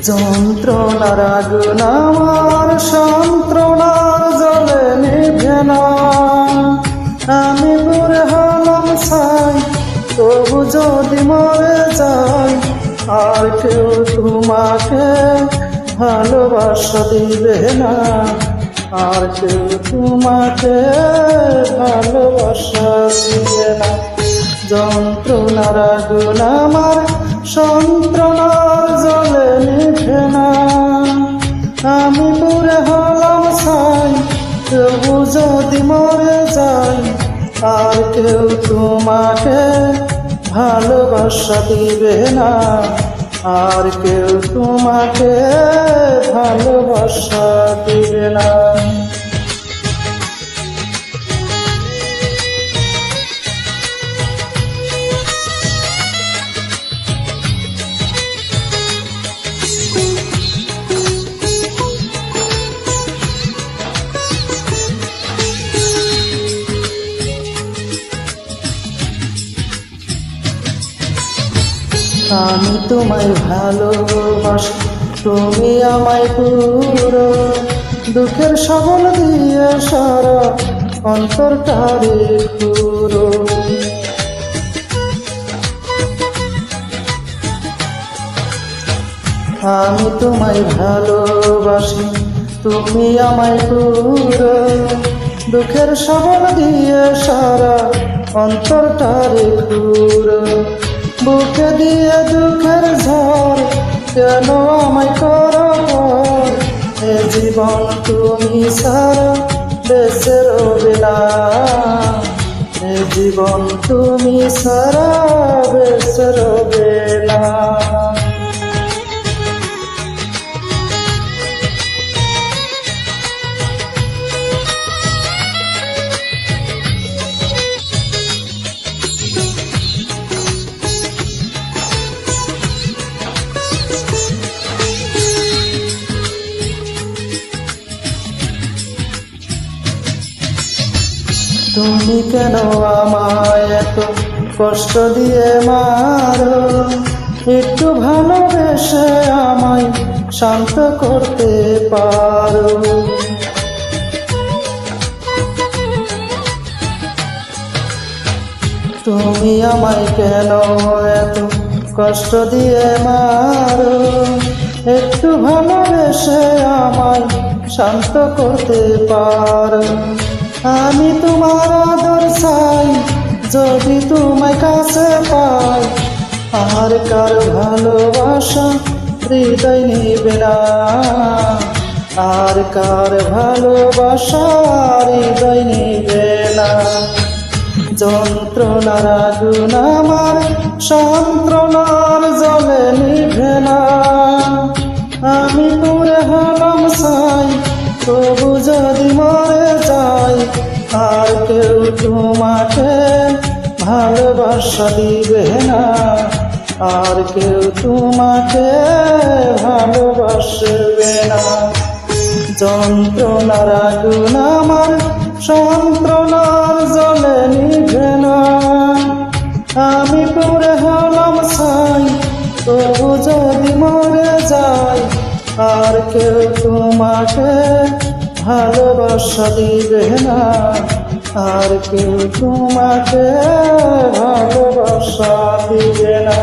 যন্ত্রণার আগুন আমার সন্ত্রণার জলে নিভে না। আমি পুরে হলাম ছাই, তবু যদি মরে যাই, আর কেউ তোমাকে ভালোবাসা দিবে না। আর কেউ তোমাকে ভালোবাসা দিবে না। যন্ত্রণার আগুন আমার সন্ত্রণার জলে নিভে না। আমি পুরে হলাম ছাই, তবু যদি মরে যাই, আর কেউ তোমাকে ভালোবাসা দিবে না। আর কেউ তোমাকে ভালোবাসা দিবে না। আমি তোমায় ভালোবাসি, তুমি আমায় পুরো দুঃখের সবল দিয়ে সারা অন্তরটারে খুঁড়ো। আমি তোমায় ভালোবাসি, তুমি আমায় পুরো দুঃখের সবল দিয়ে সারা অন্তরটারে খুঁড়ো। বুকে দিয়ে দুঃখের ঝড় কেন আমায় করো ভর? এ জীবন তুমি ছাড়া বেঁচে রবে না। এ জীবন তুমি ছাড়া বেঁচে রবে না। তুমি কেন আমায় এত কষ্ট দিয়ে মারো? একটু ভালোবেসে আমায় শান্ত করতে পারো। তুমি আমায় কেন এত কষ্ট দিয়ে মারো? একটু ভালোবেসে আমায় শান্ত করতে পারো। আমি তোমার আদর চাই, যদি তোমায় কাছে পাই, আর কার ভালোবাসা হৃদয় নিবে না। আর কার ভালোবাসা হৃদয় নিবে না। যন্ত্রণার আগুন আমার সন্ত্রণার জলে নিভে না। আমি পুরে হলাম ছাই, তবু যদি মরে যাই, আর কেউ তোমাকে ভালোবাসা দিবে না। আর কেউ তোমাকে ভালোবাসবে না। যন্ত্রণার আগুন আমার সন্ত্রণার জলে নিভে না। আমি পুরে হলাম ছাই, তবু যদি মরে যাই, আর কেউ তোমাকে ভালোবাসা দিবে না। আর কেউ তোমাকে ভালোবাসা দিবে না।